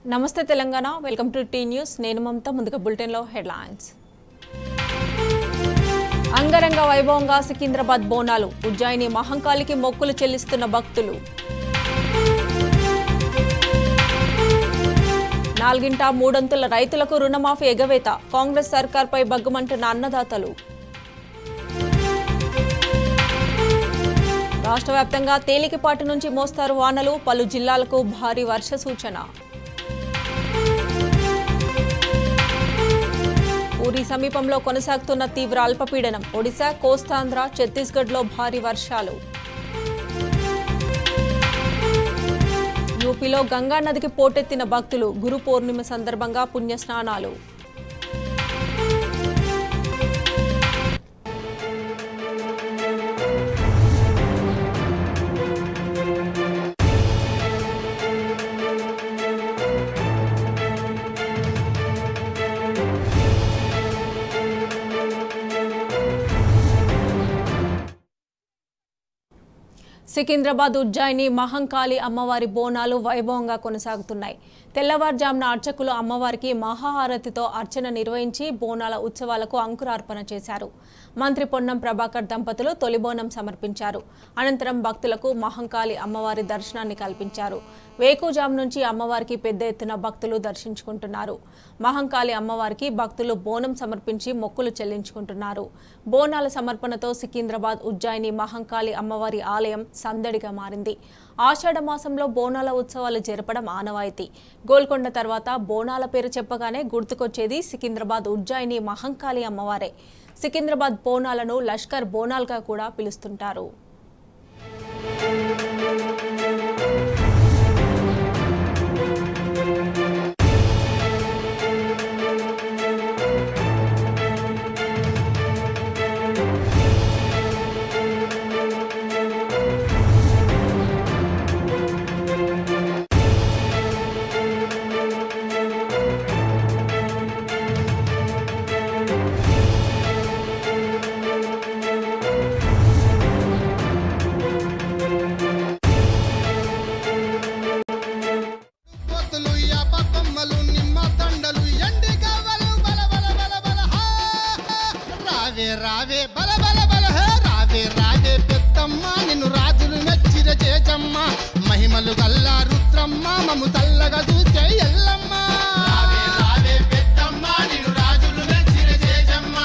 నమస్తే Telangana welcome to T news నేను మమత ముందుగా బులెటిన్ లో హెడ్లైన్స్ అంగరంగ వైభవంగా సికింద్రాబాద్ బోనాలు ఉజ్జయిని మహంకాళికి మొక్కులు చెల్లిస్తున్న భక్తులు నాలుగింట మూడంతుల రైతులకు రుణమాఫీ ఎగవేత కాంగ్రెస్ సర్కార్పై బగ్గుమంటున్న అన్నదాతలు రాష్ట్ర వ్యాప్తంగా తేలికపాటి నుంచి మోస్తారు వానలు పలు జిల్లాలకు భారీ వర్ష సూచన పూరి సమీపంలో కొనసాగుతున్న తీవ్ర అల్పపీడనం ఒడిశా కోస్తాంధ్ర ఛత్తీస్గఢ్లో భారీ వర్షాలు యూపీలో గంగా నదికి పోటెత్తిన భక్తులు గురు పౌర్ణిమ సందర్భంగా పుణ్యస్నానాలు సికింద్రాబాద్ ఉజ్జయిని మహంకాళి అమ్మవారి బోనాలు వైభవంగా కొనసాగుతున్నాయి. తెల్లవారుజామున అర్చకులు అమ్మవారికి మహాహారతితో అర్చన నిర్వహించి బోనాల ఉత్సవాలకు అంకురార్పణ చేశారు. మంత్రి పొన్నం ప్రభాకర్ దంపతులు తొలి బోనం సమర్పించారు. అనంతరం భక్తులకు మహంకాళి అమ్మవారి దర్శనాన్ని కల్పించారు. వేకుజాము నుంచి అమ్మవారికి పెద్ద ఎత్తున భక్తులు దర్శించుకుంటున్నారు. మహంకాళి అమ్మవారికి భక్తులు బోనం సమర్పించి మొక్కులు చెల్లించుకుంటున్నారు. బోనాల సమర్పణతో సికింద్రాబాద్ ఉజ్జయిని మహంకాళి అమ్మవారి ఆలయం సందడిగా మారింది. ఆషాఢ మాసంలో బోనాల ఉత్సవాలు జరపడం ఆనవాయితీ. గోల్కొండ తర్వాత బోనాల పేరు చెప్పగానే గుర్తుకొచ్చేది సికింద్రాబాద్ ఉజ్జయిని మహంకాళి అమ్మవారే. సికింద్రాబాద్ బోనాలను లష్కర్ బోనాలుగా కూడా పిలుస్తుంటారు. రావే బల బల బల రావే రావే పెద్దమ్మ నిన్ను రాజులు మెచ్చిర చేజమ్మ మహిమలు గల్లా రుద్రమ్మ మము తల్లగా చూసే ఎల్లమ్మ రావే రావే పెద్దమ్మ నిన్ను రాజులు మెచ్చిర చేజమ్మ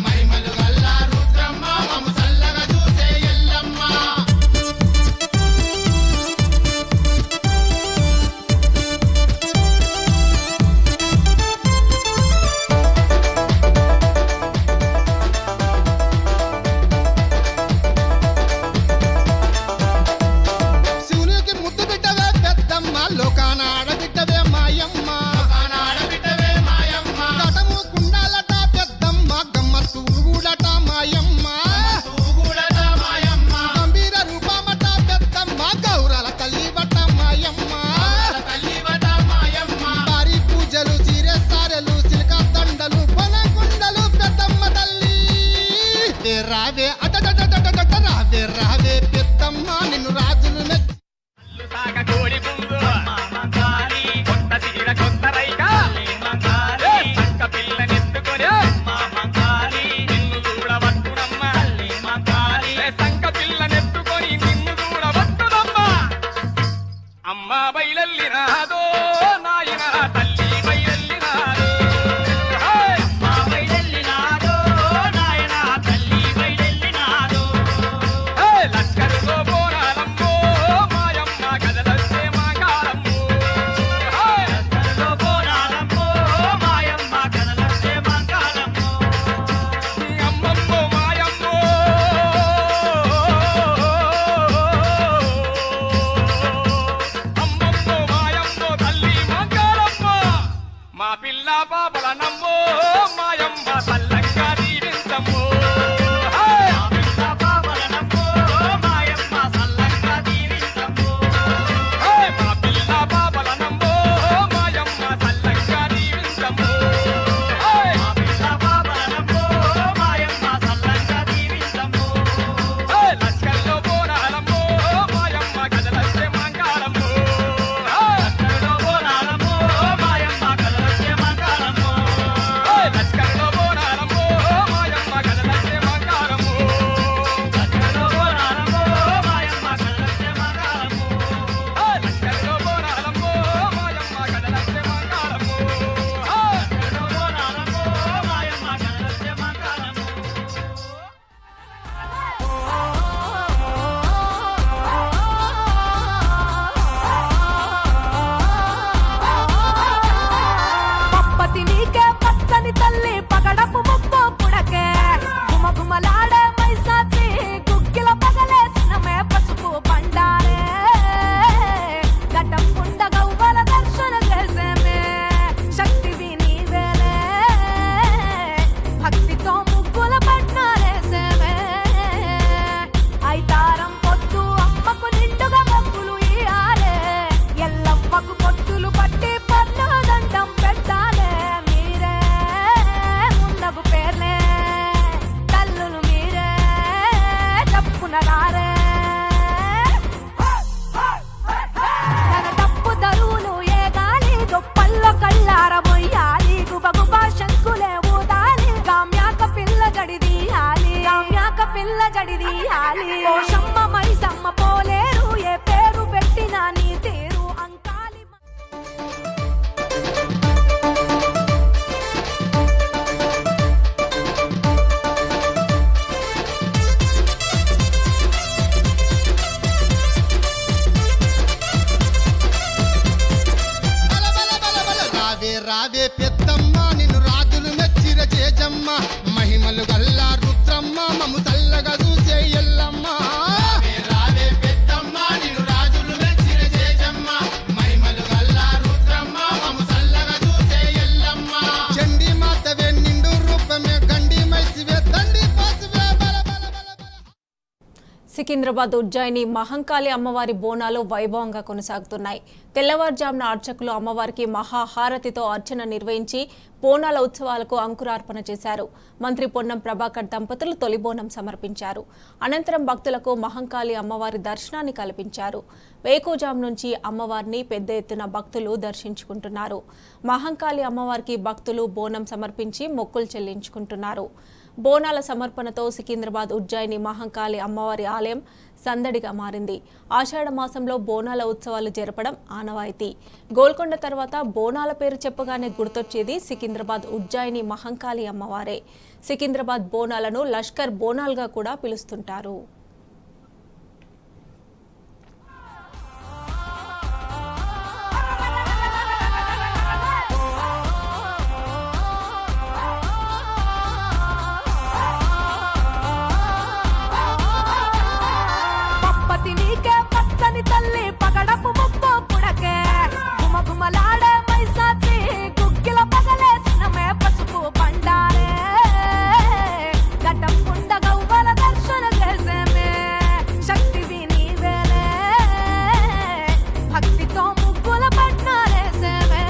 మహిమలు గల్లా రుద్రమ్మ మము తల్లగా చూసే ఎల్లమ్మ రావే రావే రావే పెద్దమ్మ నిన్ను రాజులు అమ్మ బయలల్లి రాదో నాయన తల్లి బయలల్లి రాదో లష్కరుతో పోరాడమ్మో మాయమ్మ కదలస్తే మా కాలమ్మో అమ్మమ్మో మాయమ్మో అమ్మమ్మో మాయమ్మో తల్లి మా కాలమ్మ మా పిల్ల బాబల నమ్మో మాయమ్మ తల్లంగా దీవించమ్మో లష్కర్లో పోరాడమ్మో మాయమ్మ కదలస్తే మంగాళమ్మో రావే పెద్దమ్మ నిన్ను రాజులు మెచ్చిర చేజమ్మ మహిమలు గల్లా రుద్రమ్మ మము చల్లగా చూసే ఎల్లమ్మ రావే పెద్దమ్మ నిన్ను రాజులు మెచ్చిర చేజమ్మ మహిమలు గల్లా రుద్రమ్మ మము చల్లగా చూసే ఎల్లమ్మ చండి మాతవే నిండు రూపమే గండి మైసివే దండి పాసువే బల బల బల సికింద్రాబాద్ ఉజ్జయిని మహంకాళి అమ్మవారి బోనాలు వైభవంగా కొనసాగుతున్నాయి. తెల్లవారుజామున అర్చకులు అమ్మవారికి మహాహారతితో అర్చన నిర్వహించి బోనాల ఉత్సవాలకు అంకురార్పణ చేశారు. మంత్రి పొన్నం ప్రభాకర్ దంపతులు తొలి బోనం సమర్పించారు. అనంతరం భక్తులకు మహంకాళి అమ్మవారి దర్శనాన్ని కల్పించారు. వేకువజాము నుంచి అమ్మవారిని పెద్ద ఎత్తున భక్తులు దర్శించుకుంటున్నారు. మహంకాళి అమ్మవారికి భక్తులు బోనం సమర్పించి మొక్కులు చెల్లించుకుంటున్నారు. బోనాల సమర్పణతో సికింద్రాబాద్ ఉజ్జయిని మహంకాళి అమ్మవారి ఆలయం సందడిగా మారింది. ఆషాఢ మాసంలో బోనాల ఉత్సవాలు జరపడం ఆనవాయితీ. గోల్కొండ తర్వాత బోనాల పేరు చెప్పగానే గుర్తొచ్చేది సికింద్రాబాద్ ఉజ్జయిని మహంకాళి అమ్మవారే. సికింద్రాబాద్ బోనాలను లష్కర్ బోనాలుగా కూడా పిలుస్తుంటారు. తల్లి పగడపు ముప్పు పుడకే గుమగుమలాడే మైసాచి గుగ్గిల పగలేసినమే పసుపు బండారే గడ్డం పుండ గవ్వల దర్శన చేసేమే శక్తివి నీవేలే భక్తితో ముగ్గుల పట్నారేసేమే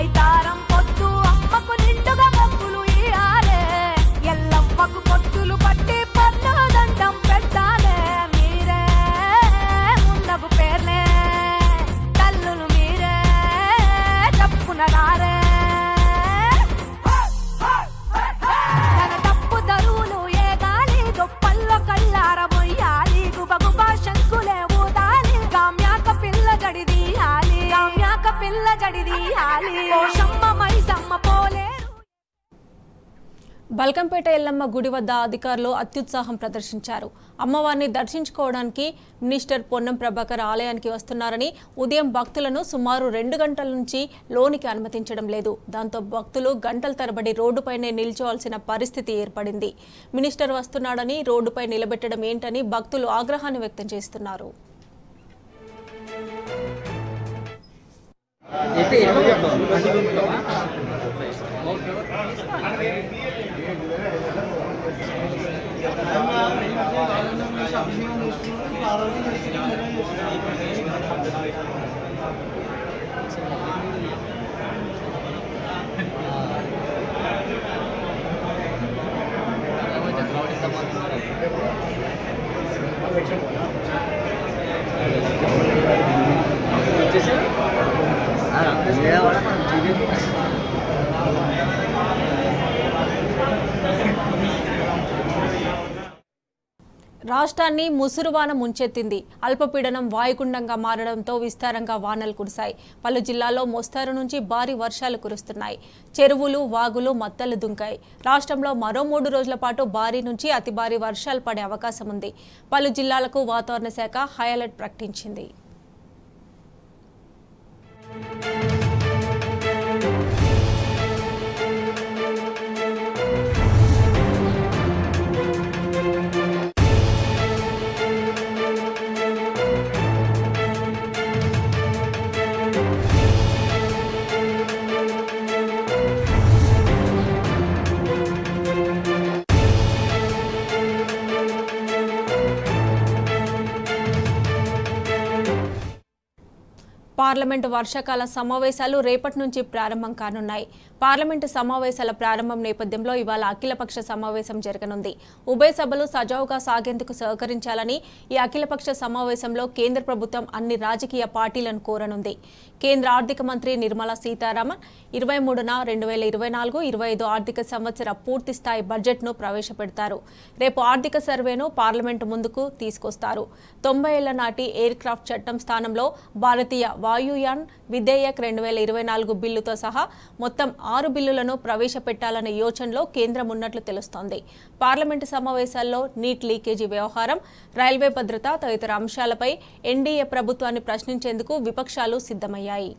ఐతారం పొద్దు అమ్మకు నిండుగా మొక్కులు ఇయాలే ఎల్లమ్మకు పొట్టులు పట్టి పన్ను దండం పెట్టాలే పేర్లే తల్లులు మీరే తప్పునరారే తన తప్పు దరువులు ఏ గాలి గొప్పల్లో కళ్ళార మొయ్యాలి గుబగుబ శంకులే ఊదాలి కామ్యాక పిల్ల జడిదీయాలి కామ్యాక పిల్ల జడిదీయాలి పోషమ్మ మైసమ్మ పోలే. బల్కంపేట ఎల్లమ్మ గుడి వద్ద అధికారులు అత్యుత్సాహం ప్రదర్శించారు. అమ్మవారిని దర్శించుకోవడానికి మినిస్టర్ పొన్నం ప్రభాకర్ ఆలయానికి వస్తున్నారని ఉదయం భక్తులను సుమారు 2 గంటల నుంచి లోనికి అనుమతించడం లేదు. దాంతో భక్తులు గంటల తరబడి రోడ్డుపైనే నిల్చోవాల్సిన పరిస్థితి ఏర్పడింది. మినిస్టర్ వస్తున్నాడని రోడ్డుపై నిలబెట్టడం ఏంటని భక్తులు ఆగ్రహాన్ని వ్యక్తం చేస్తున్నారు. రాష్ట్రాన్ని ముసురువాన ముంచెత్తింది. అల్పపీడనం వాయుగుండంగా మారడంతో విస్తారంగా వానలు కురిశాయి. పలు జిల్లాల్లో మోస్తరు నుంచి భారీ వర్షాలు కురుస్తున్నాయి. చెరువులు వాగులు మత్తలు దుంకాయి. రాష్ట్రంలో మరో 3 రోజుల పాటు భారీ నుంచి అతి భారీ వర్షాలు పడే అవకాశం ఉంది. పలు జిల్లాలకు వాతావరణ శాఖ హై అలర్ట్ ప్రకటించింది. పార్లమెంటు వర్షాకాల సమావేశాలు రేపటి నుంచి ప్రారంభం కానున్నాయి. పార్లమెంటు సమావేశాల ప్రారంభం నేపథ్యంలో ఇవాళ అఖిలపక్ష సమావేశం జరగనుంది. ఉభయ సభలు సజావుగా సాగేందుకు సహకరించాలని ఈ అఖిలపక్ష సమావేశంలో కేంద్ర ప్రభుత్వం అన్ని రాజకీయ పార్టీలను కోరనుంది. కేంద్ర ఆర్థిక మంత్రి నిర్మలా సీతారామన్ 23న 2024-25 ఆర్థిక సంవత్సర పూర్తి స్థాయి బడ్జెట్ను ప్రవేశపెడతారు. రేపు ఆర్థిక సర్వేను పార్లమెంటు ముందుకు తీసుకొస్తారు. 90 ఏళ్ల నాటి ఎయిర్ క్రాఫ్ట్ చట్టం స్థానంలో భారతీయ వాయుయాన్ విధేయక్ 2024 బిల్లుతో సహా మొత్తం 6 బిల్లులను ప్రవేశపెట్టాలనే యోచనలో కేంద్రం ఉన్నట్లు తెలుస్తోంది. పార్లమెంటు సమావేశాల్లో నీట్ లీకేజీ వ్యవహారం, రైల్వే భద్రత తదితర అంశాలపై ఎన్డీఏ ప్రభుత్వాన్ని ప్రశ్నించేందుకు విపక్షాలు సిద్ధమయ్యాయి.